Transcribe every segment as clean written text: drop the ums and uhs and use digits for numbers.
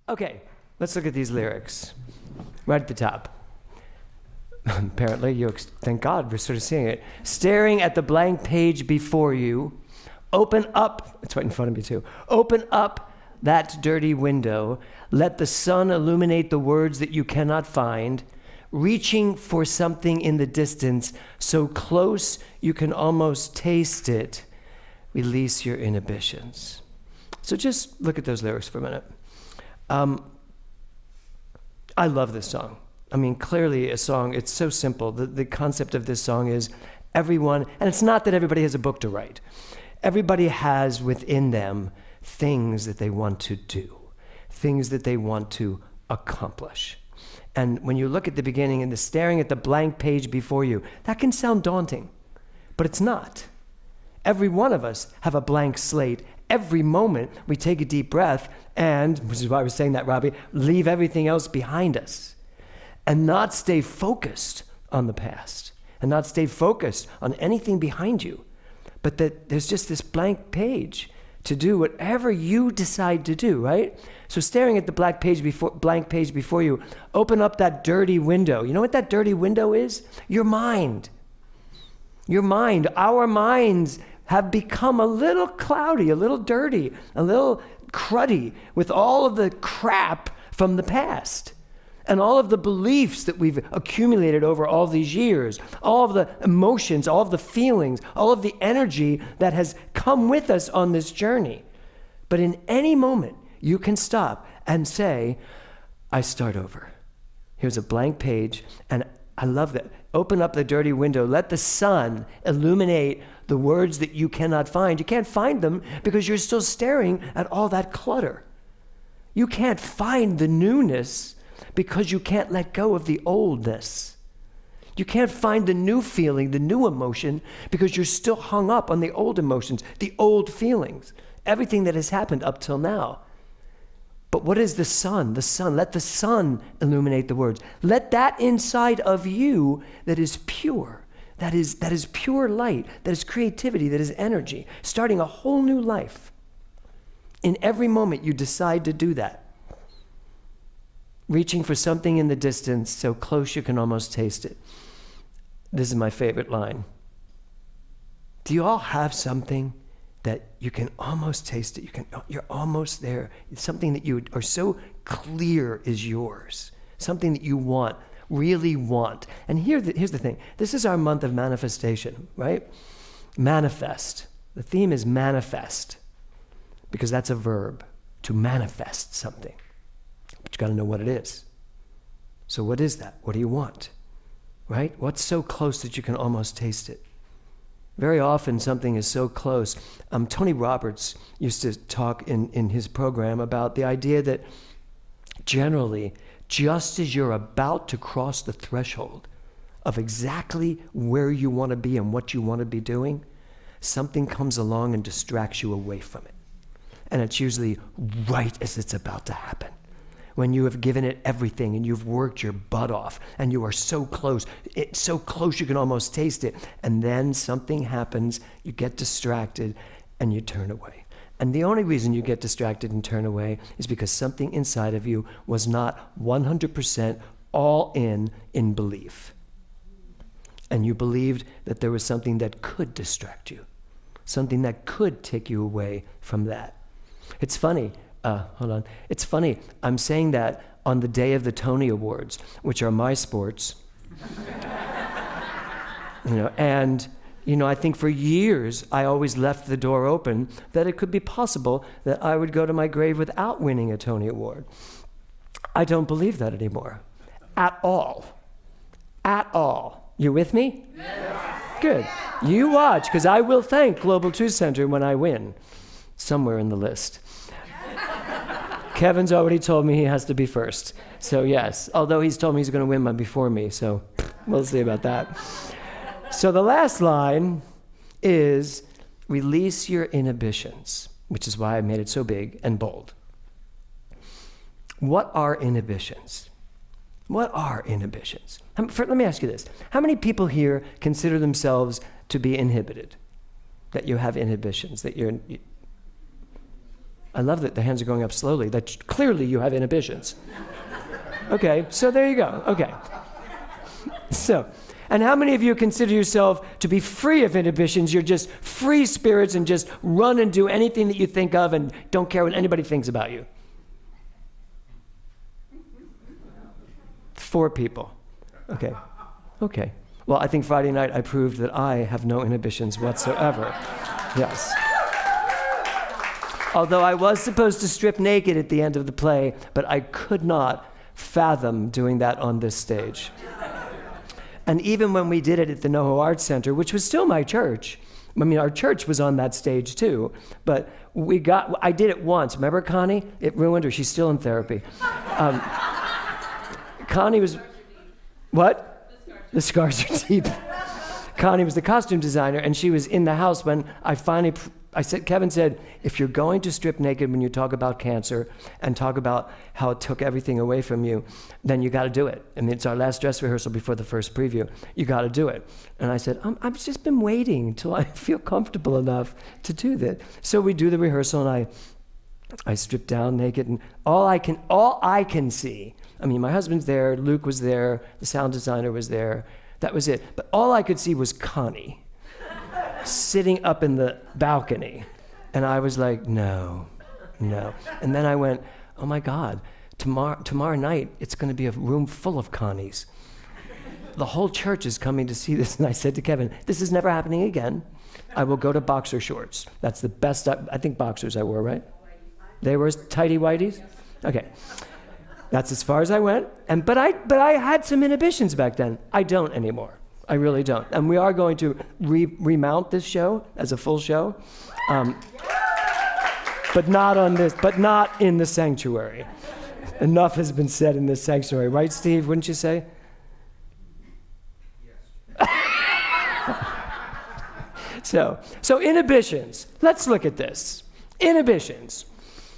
Okay, let's look at these lyrics. Right at the top. Apparently, thank God we're sort of seeing it. Staring at the blank page before you, open up, it's right in front of me too, open up that dirty window, let the sun illuminate the words that you cannot find, reaching for something in the distance, so close you can almost taste it, release your inhibitions. So just look at those lyrics for a minute. I love this song. I mean, clearly a song, it's so simple. The concept of this song is everyone, and it's not that everybody has a book to write. Everybody has within them things that they want to do, things that they want to accomplish. And when you look at the beginning and the staring at the blank page before you, that can sound daunting, but it's not. Every one of us have a blank slate. Every moment we take a deep breath and, which is why I was saying that, Robbie, leave everything else behind us and not stay focused on the past and not stay focused on anything behind you, but that there's just this blank page to do whatever you decide to do, right? So staring at the blank page before you, open up that dirty window. You know what that dirty window is? Your mind. Your mind. Our minds have become a little cloudy, a little dirty, a little cruddy with all of the crap from the past and all of the beliefs that we've accumulated over all these years, all of the emotions, all of the feelings, all of the energy that has come with us on this journey. But in any moment, you can stop and say, I start over. Here's a blank page, and I love that. Open up the dirty window. Let the sun illuminate the words that you cannot find. You can't find them because you're still staring at all that clutter. You can't find the newness because you can't let go of the oldness. You can't find the new feeling, the new emotion, because you're still hung up on the old emotions, the old feelings, everything that has happened up till now. But what is the sun? The sun. Let the sun illuminate the words. Let that inside of you that is pure, that is pure light, that is creativity, that is energy, starting a whole new life. In every moment you decide to do that. Reaching for something in the distance so close you can almost taste it. This is my favorite line. Do you all have something that you can almost taste it? You're almost there. It's something that you are so clear is yours. Something that you want, really want. And here's the thing. This is our month of manifestation, right? Manifest. The theme is manifest because that's a verb, to manifest something. But you got to know what it is. So what is that? What do you want? Right? What's so close that you can almost taste it? Very often something is so close. Tony Roberts used to talk in his program about the idea that generally, just as you're about to cross the threshold of exactly where you want to be and what you want to be doing, something comes along and distracts you away from it. And it's usually right as it's about to happen. When you have given it everything and you've worked your butt off and you are so close, it's so close you can almost taste it, and then something happens, you get distracted and you turn away. And the only reason you get distracted and turn away is because something inside of you was not 100% all in belief. And you believed that there was something that could distract you, something that could take you away from that. It's funny. Hold on. It's funny. I'm saying that on the day of the Tony Awards, which are my sports. And I think for years I always left the door open that it could be possible that I would go to my grave without winning a Tony Award. I don't believe that anymore. At all. At all. You with me? Yeah. Good. You watch, because I will thank Global Truth Center when I win. Somewhere in the list. Kevin's already told me he has to be first. So yes, although he's told me he's going to win one before me, so we'll see about that. So the last line is release your inhibitions, which is why I made it so big and bold. What are inhibitions? What are inhibitions? Let me ask you this. How many people here consider themselves to be inhibited? That you have inhibitions, that you're... I love that the hands are going up slowly. That clearly you have inhibitions. Okay, so there you go. Okay. So, and how many of you consider yourself to be free of inhibitions? You're just free spirits and just run and do anything that you think of and don't care what anybody thinks about you. 4 people. Okay. Well, I think Friday night I proved that I have no inhibitions whatsoever. Yes. Although I was supposed to strip naked at the end of the play, but I could not fathom doing that on this stage. And even when we did it at the NoHo Arts Center, which was still my church, I mean, our church was on that stage too, but I did it once. Remember Connie? It ruined her. She's still in therapy. Connie was, what? The scars are deep. Connie was the costume designer, and she was in the house when Kevin said, if you're going to strip naked when you talk about cancer and talk about how it took everything away from you, then you got to do it. I mean, it's our last dress rehearsal before the first preview. You got to do it. And I said, I've just been waiting until I feel comfortable enough to do that. So we do the rehearsal, and I strip down naked, and all I can see, I mean, my husband's there, Luke was there, the sound designer was there, that was it. But all I could see was Connie sitting up in the balcony. And I was like, no. And then I went, oh my God, tomorrow night, it's going to be a room full of Connies. The whole church is coming to see this. And I said to Kevin, this is never happening again. I will go to boxer shorts. That's the best, I think boxers I wore, right? They were tighty whities? Okay. That's as far as I went. But I had some inhibitions back then. I don't anymore. I really don't. And we are going to remount this show as a full show. But not in the sanctuary. Enough has been said in this sanctuary. Right, Steve? Wouldn't you say? Yes. So inhibitions. Let's look at this. Inhibitions.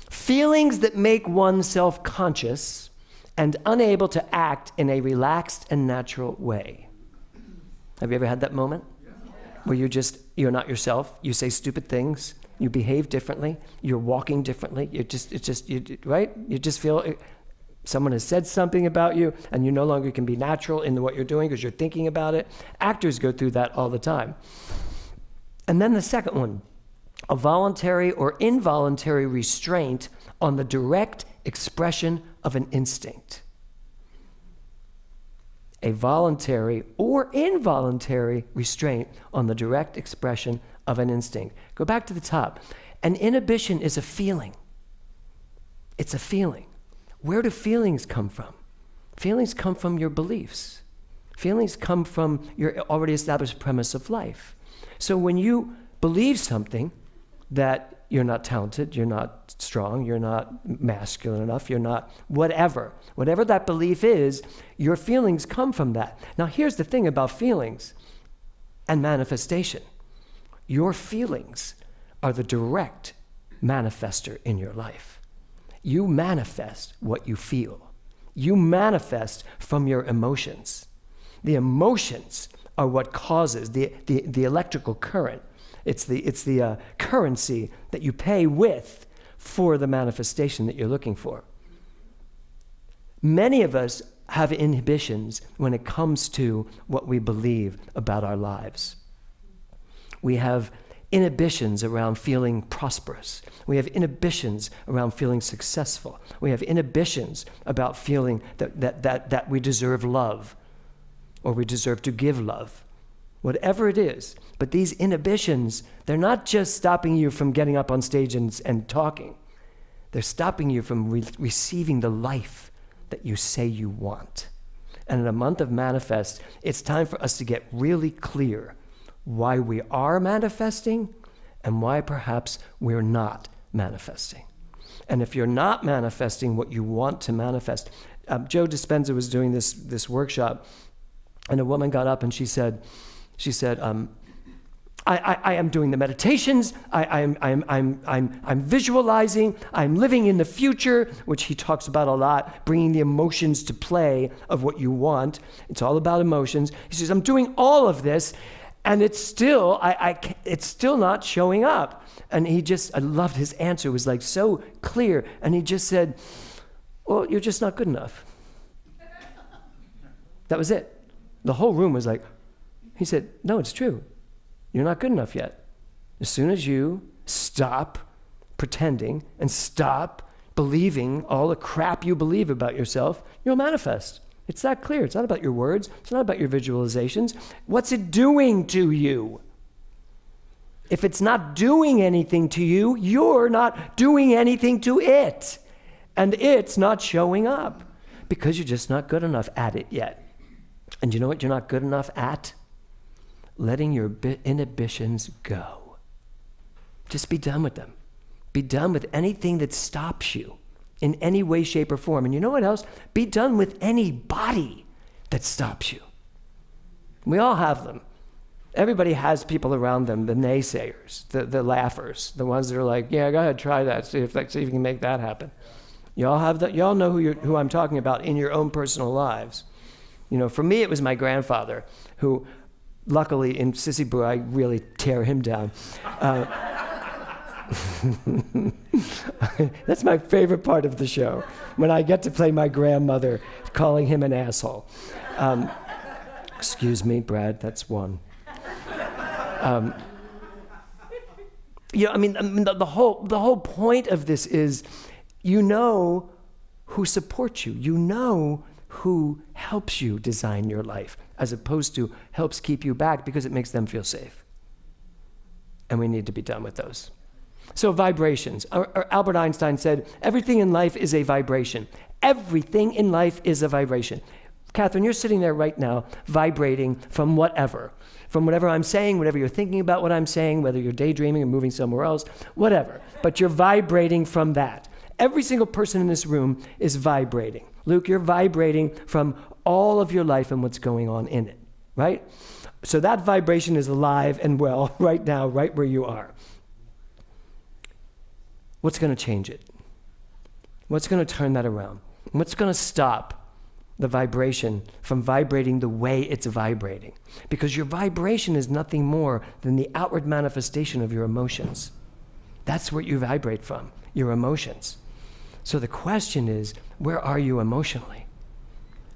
Feelings that make one self-conscious and unable to act in a relaxed and natural way. Have you ever had that moment? Where you're not yourself, you say stupid things, you behave differently, you're walking differently, right? You just feel someone has said something about you and you no longer can be natural in what you're doing because you're thinking about it. Actors go through that all the time. And then the second one, a voluntary or involuntary restraint on the direct expression of an instinct. A voluntary or involuntary restraint on the direct expression of an instinct. Go back to the top. An inhibition is a feeling. It's a feeling. Where do feelings come from? Feelings come from your beliefs. Feelings come from your already established premise of life. So when you believe something, that you're not talented, you're not strong, you're not masculine enough, you're not whatever that belief is, your feelings come from that. Now here's the thing about feelings and manifestation. Your feelings are the direct manifester in your life. You manifest what you feel. You manifest from your emotions. The emotions are what causes the electrical current. It's the currency that you pay with for the manifestation that you're looking for. Many of us have inhibitions when it comes to what we believe about our lives. We have inhibitions around feeling prosperous. We have inhibitions around feeling successful. We have inhibitions about feeling that we deserve love or we deserve to give love. Whatever it is. But these inhibitions, they're not just stopping you from getting up on stage and talking. They're stopping you from receiving the life that you say you want. And in a month of Manifest, it's time for us to get really clear why we are manifesting and why perhaps we're not manifesting. And if you're not manifesting what you want to manifest, Joe Dispenza was doing this workshop, and a woman got up and she said, I am doing the meditations. I'm visualizing. I'm living in the future, which he talks about a lot, bringing the emotions to play of what you want. It's all about emotions. He says, I'm doing all of this, And it's still, it's still not showing up. And I loved his answer. It was like so clear. And he just said, well, you're just not good enough. That was it. The whole room was like, he said, no, it's true. You're not good enough yet. As soon as you stop pretending and stop believing all the crap you believe about yourself, you'll manifest. It's that clear. It's not about your words. It's not about your visualizations. What's it doing to you? If it's not doing anything to you, you're not doing anything to it. And it's not showing up because you're just not good enough at it yet. And you know what you're not good enough at? Letting your inhibitions go. Just be done with them. Be done with anything that stops you in any way, shape, or form. And you know what else? Be done with anybody that stops you. We all have them. Everybody has people around them, the naysayers, the laughers, the ones that are like, yeah, go ahead, try that, see if you can make that happen. You all have that. You all know who I'm talking about in your own personal lives. You know, for me, it was my grandfather, who, luckily, in Sissy Brew, I really tear him down. That's my favorite part of the show, when I get to play my grandmother, calling him an asshole. Excuse me, Brad, that's one. The whole point of this is, you know who supports you. You know who helps you design your life, as opposed to helps keep you back because it makes them feel safe. And we need to be done with those. So vibrations. Albert Einstein said, everything in life is a vibration. Everything in life is a vibration. Catherine, you're sitting there right now vibrating from whatever I'm saying, whatever you're thinking about what I'm saying, whether you're daydreaming or moving somewhere else, whatever. But you're vibrating from that. Every single person in this room is vibrating. Luke, you're vibrating from all of your life and what's going on in it, right? So that vibration is alive and well right now, right where you are. What's going to change it? What's going to turn that around? What's going to stop the vibration from vibrating the way it's vibrating? Because your vibration is nothing more than the outward manifestation of your emotions. That's what you vibrate from, your emotions. So the question is, where are you emotionally?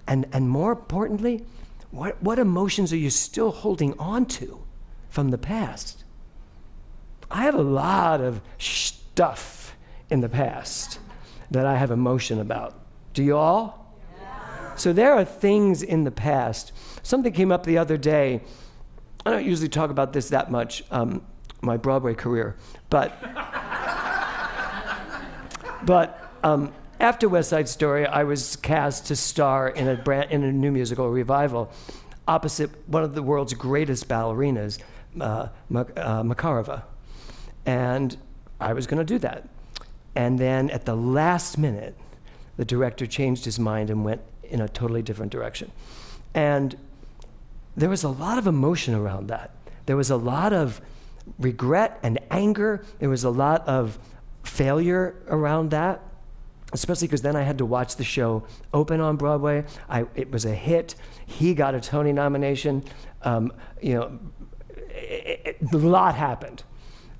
And more importantly, what emotions are you still holding on to from the past? I have a lot of stuff in the past that I have emotion about. Do you all? Yeah. So there are things in the past. Something came up the other day. I don't usually talk about this that much, my Broadway career, but after West Side Story, I was cast to star in a new musical revival opposite one of the world's greatest ballerinas, Makarova. And I was going to do that. And then at the last minute, the director changed his mind and went in a totally different direction. And there was a lot of emotion around that. There was a lot of regret and anger. There was a lot of failure around that, especially because then I had to watch the show open on Broadway. It was a hit. He got a Tony nomination. A lot happened.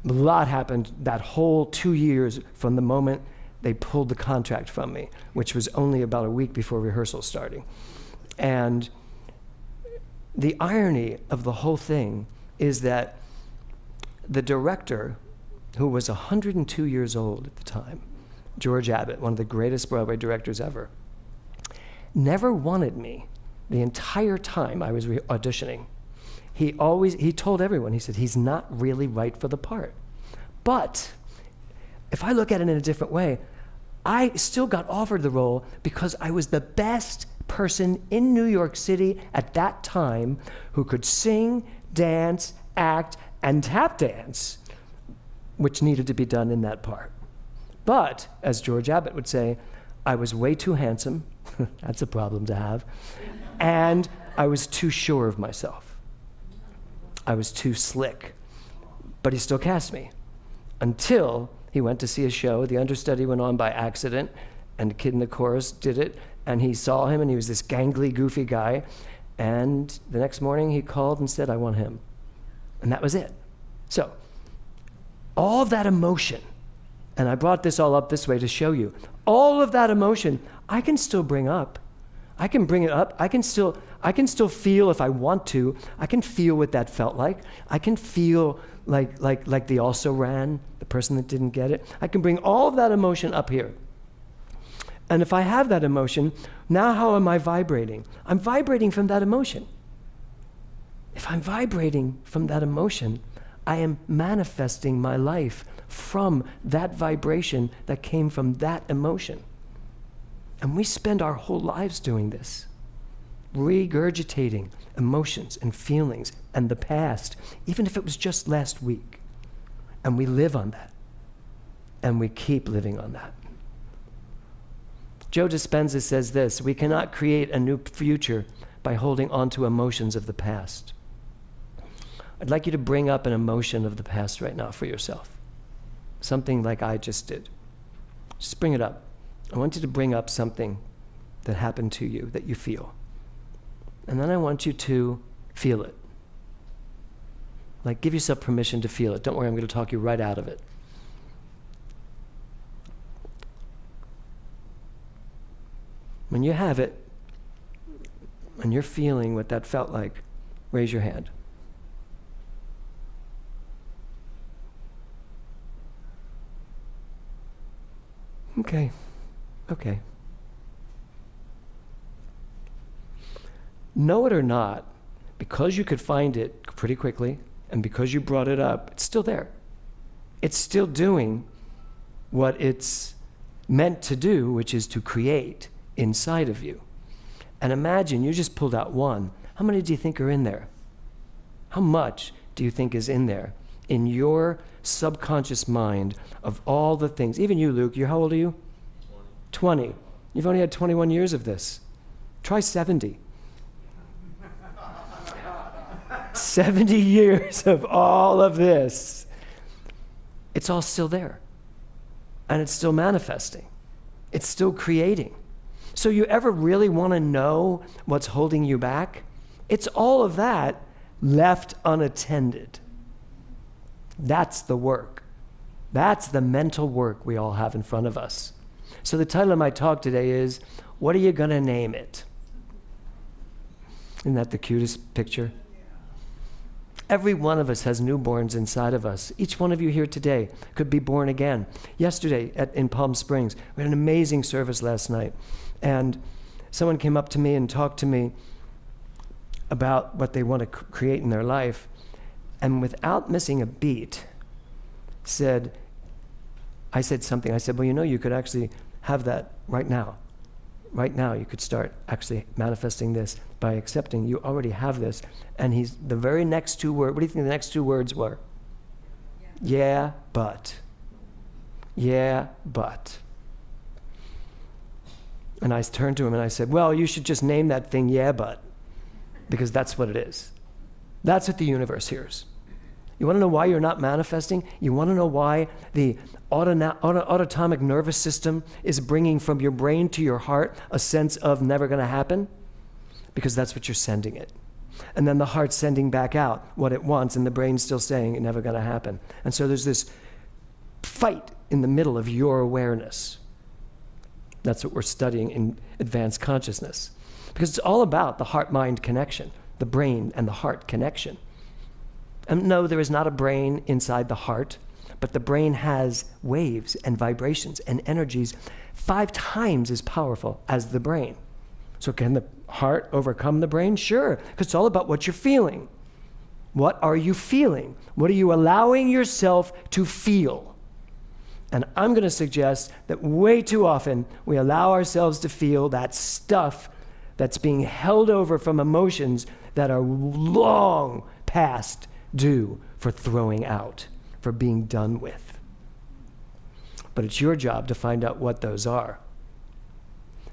A lot happened that whole 2 years from the moment they pulled the contract from me, which was only about a week before rehearsal starting. And the irony of the whole thing is that the director, who was 102 years old at the time, George Abbott, one of the greatest Broadway directors ever, never wanted me the entire time I was auditioning. He told everyone, he said, he's not really right for the part. But if I look at it in a different way, I still got offered the role because I was the best person in New York City at that time who could sing, dance, act, and tap dance, which needed to be done in that part. But, as George Abbott would say, I was way too handsome. That's a problem to have. And I was too sure of myself. I was too slick. But he still cast me until he went to see a show. The understudy went on by accident, and the kid in the chorus did it, and he saw him, and he was this gangly, goofy guy. And the next morning he called and said, I want him. And that was it. So, all of that emotion, and I brought this all up this way to show you, all of that emotion, I can still bring up. I can bring it up. I can still feel if I want to. I can feel what that felt like. I can feel like the also ran, the person that didn't get it. I can bring all of that emotion up here. And if I have that emotion, now how am I vibrating? I'm vibrating from that emotion. If I'm vibrating from that emotion, I am manifesting my life from that vibration that came from that emotion. And we spend our whole lives doing this, regurgitating emotions and feelings and the past, even if it was just last week. And we live on that. And we keep living on that. Joe Dispenza says this: we cannot create a new future by holding on to emotions of the past. I'd like you to bring up an emotion of the past right now for yourself. Something like I just did. Just bring it up. I want you to bring up something that happened to you that you feel. And then I want you to feel it. Like, give yourself permission to feel it. Don't worry, I'm going to talk you right out of it. When you have it, and you're feeling what that felt like, raise your hand. Okay. Know it or not, because you could find it pretty quickly, and because you brought it up, it's still there. It's still doing what it's meant to do, which is to create inside of you. And imagine you just pulled out one. How many do you think are in there? How much do you think is in there? In your subconscious mind of all the things. Even you, Luke, how old are you? 20. You've only had 21 years of this. Try 70. 70 years of all of this. It's all still there. And it's still manifesting. It's still creating. So you ever really want to know what's holding you back? It's all of that left unattended. That's the work. That's the mental work we all have in front of us. So the title of my talk today is, what are you going to name it? Isn't that the cutest picture? Every one of us has newborns inside of us. Each one of you here today could be born again. Yesterday in Palm Springs, we had an amazing service last night. And someone came up to me and talked to me about what they want to create in their life. And without missing a beat, I said something. I said, well, you could actually have that right now. Right now, you could start actually manifesting this by accepting you already have this. And the very next two words, what do you think the next two words were? Yeah, but. Yeah, but. And I turned to him and I said, well, you should just name that thing Yeah, but. Because that's what it is. That's what the universe hears. You want to know why you're not manifesting? You want to know why the autonomic nervous system is bringing from your brain to your heart a sense of never going to happen? Because that's what you're sending it. And then the heart's sending back out what it wants, and the brain's still saying it's never going to happen. And so there's this fight in the middle of your awareness. That's what we're studying in advanced consciousness. Because it's all about the heart-mind connection, the brain and the heart connection. And no, there is not a brain inside the heart, but the brain has waves and vibrations and energies 5 times as powerful as the brain. So can the heart overcome the brain? Sure, because it's all about what you're feeling. What are you feeling? What are you allowing yourself to feel? And I'm going to suggest that way too often we allow ourselves to feel that stuff that's being held over from emotions that are long past due for throwing out, for being done with. But it's your job to find out what those are.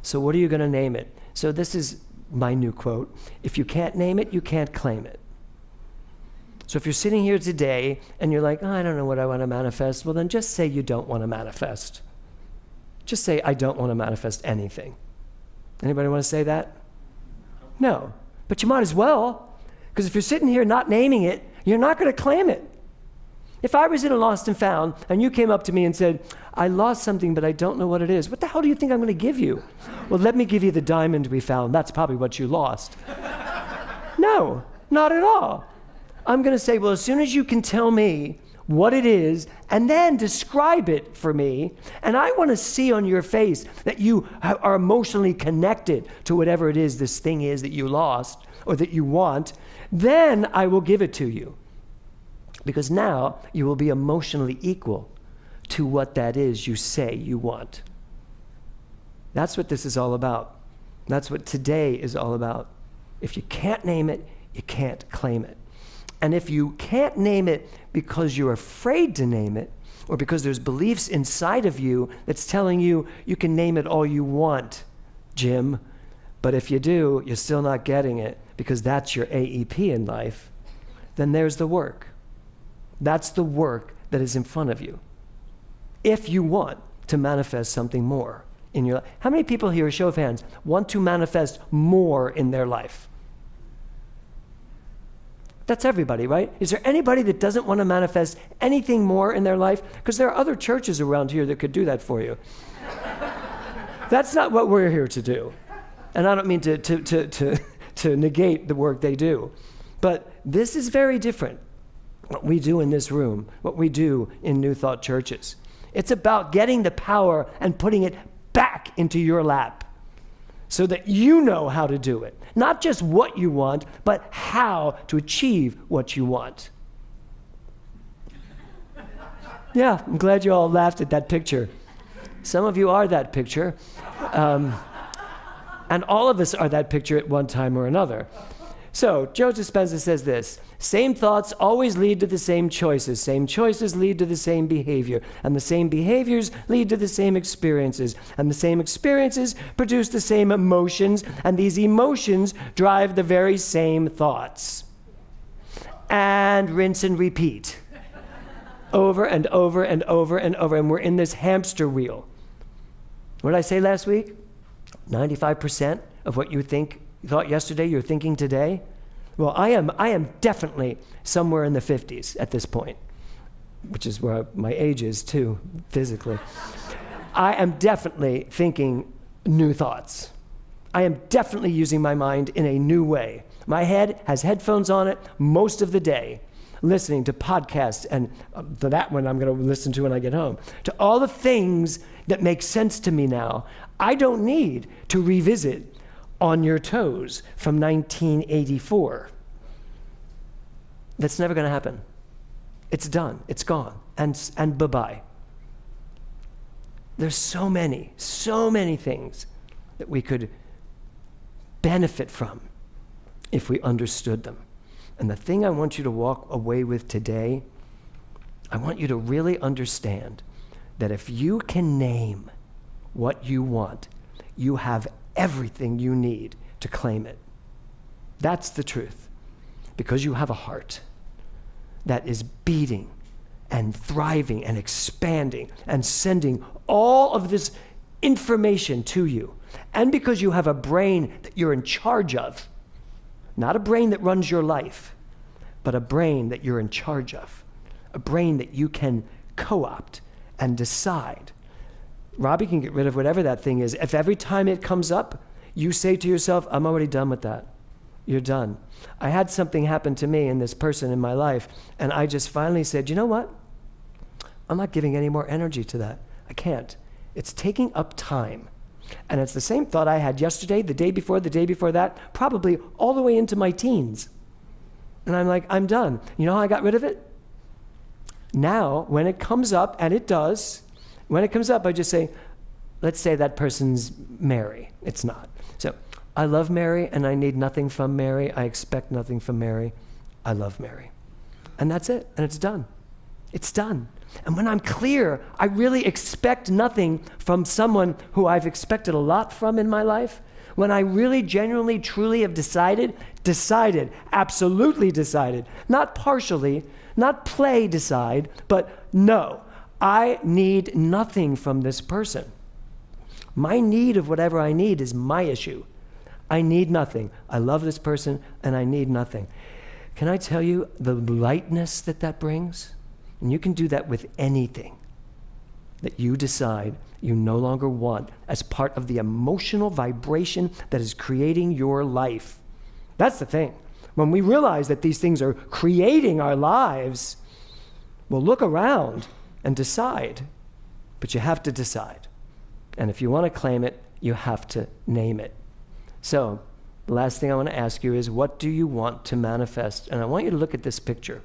So what are you going to name it? So this is my new quote. If you can't name it, you can't claim it. So if you're sitting here today and you're like, I don't know what I want to manifest, well then just say you don't want to manifest. Just say, I don't want to manifest anything. Anybody want to say that? No. But you might as well. Because if you're sitting here not naming it, You're not going to claim it. If I was in a lost and found and you came up to me and said, I lost something, but I don't know what it is, what the hell do you think I'm going to give you? Well, let me give you the diamond we found. That's probably what you lost. No, not at all. I'm going to say, well, as soon as you can tell me what it is and then describe it for me, and I want to see on your face that you are emotionally connected to whatever it is this thing is that you lost or that you want, then I will give it to you. Because now you will be emotionally equal to what that is you say you want. That's what this is all about. That's what today is all about. If you can't name it, you can't claim it. And if you can't name it because you're afraid to name it, or because there's beliefs inside of you that's telling you you can name it all you want, Jim, but if you do, you're still not getting it because that's your AEP in life, then there's the work. That's the work that is in front of you. If you want to manifest something more in your life. How many people here, show of hands, want to manifest more in their life? That's everybody, right? Is there anybody that doesn't want to manifest anything more in their life? Because there are other churches around here that could do that for you. That's not what we're here to do. And I don't mean to negate the work they do. But this is very different. What we do in this room, what we do in New Thought churches. It's about getting the power and putting it back into your lap so that you know how to do it. Not just what you want, but how to achieve what you want. Yeah, I'm glad you all laughed at that picture. Some of you are that picture. And all of us are that picture at one time or another. So, Joe Dispenza says this, same thoughts always lead to the same choices. Same choices lead to the same behavior. And the same behaviors lead to the same experiences. And the same experiences produce the same emotions. And these emotions drive the very same thoughts. And rinse and repeat. Over and over and over and over. And we're in this hamster wheel. What did I say last week? 95% of what you thought yesterday, you're thinking today? Well, I am definitely somewhere in the 50s at this point, which is where my age is too, physically. I am definitely thinking new thoughts. I am definitely using my mind in a new way. My head has headphones on it most of the day, listening to podcasts, and to that one I'm going to listen to when I get home, to all the things that make sense to me now. I don't need to revisit On Your Toes from 1984. That's never going to happen. It's done. It's gone. And bye-bye. There's so many things that we could benefit from if we understood them. And the thing I want you to walk away with today, I want you to really understand that if you can name what you want, you have everything you need to claim it. That's the truth. Because you have a heart that is beating and thriving and expanding and sending all of this information to you. And because you have a brain that you're in charge of, not a brain that runs your life, but a brain that you're in charge of, a brain that you can co-opt and decide. Robbie can get rid of whatever that thing is. If every time it comes up, you say to yourself, I'm already done with that. You're done. I had something happen to me and this person in my life, and I just finally said, you know what? I'm not giving any more energy to that. I can't. It's taking up time. And it's the same thought I had yesterday, the day before that, probably all the way into my teens. And I'm like, I'm done. You know how I got rid of it? Now, when it comes up, and it does, when it comes up, I just say, let's say that person's Mary. It's not. So, I love Mary, and I need nothing from Mary. I expect nothing from Mary. I love Mary. And that's it, and it's done. It's done. And when I'm clear, I really expect nothing from someone who I've expected a lot from in my life. When I really, genuinely, truly have decided, absolutely decided, not partially, not play decide, but no, I need nothing from this person. My need of whatever I need is my issue. I need nothing. I love this person, and I need nothing. Can I tell you the lightness that brings? And you can do that with anything that you decide you no longer want as part of the emotional vibration that is creating your life. That's the thing. When we realize that these things are creating our lives, we'll look around and decide. But you have to decide. And if you want to claim it, you have to name it. So, the last thing I want to ask you is, what do you want to manifest? And I want you to look at this picture.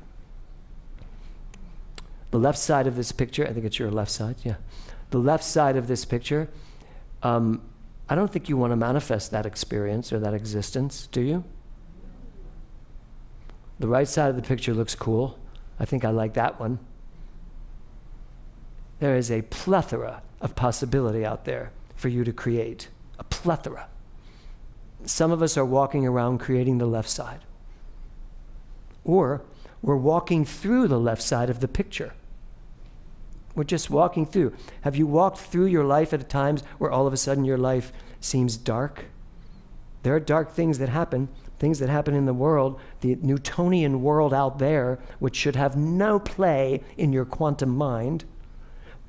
The left side of this picture, I think it's your left side, yeah. The left side of this picture, I don't think you want to manifest that experience or that existence, do you? The right side of the picture looks cool. I think I like that one. There is a plethora of possibility out there for you to create. A plethora. Some of us are walking around creating the left side. Or we're walking through the left side of the picture. We're just walking through. Have you walked through your life at times where all of a sudden your life seems dark? There are dark things that happen in the world, the Newtonian world out there, which should have no play in your quantum mind,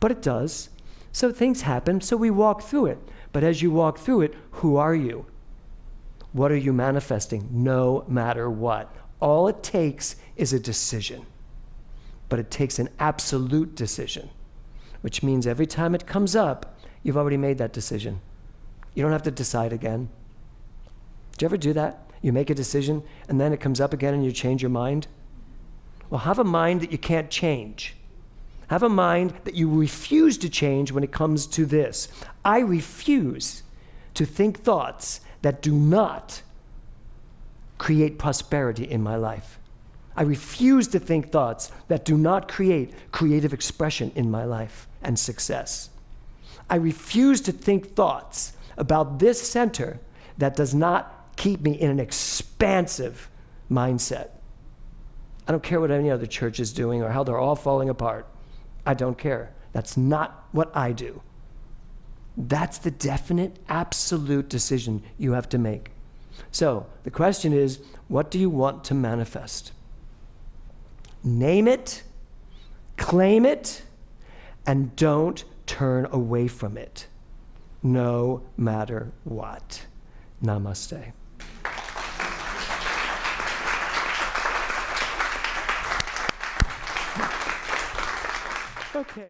but it does. So things happen, so we walk through it. But as you walk through it, who are you? What are you manifesting? No matter what. All it takes is a decision. But it takes an absolute decision, which means every time it comes up, you've already made that decision. You don't have to decide again. Do you ever do that? You make a decision, and then it comes up again and you change your mind? Well, have a mind that you can't change. Have a mind that you refuse to change when it comes to this. I refuse to think thoughts that do not create prosperity in my life. I refuse to think thoughts that do not create creative expression in my life and success. I refuse to think thoughts about this center that does not keep me in an expansive mindset. I don't care what any other church is doing or how they're all falling apart. I don't care. That's not what I do. That's the definite, absolute decision you have to make. So the question is, what do you want to manifest? Name it, claim it, and don't turn away from it, no matter what. Namaste. Okay.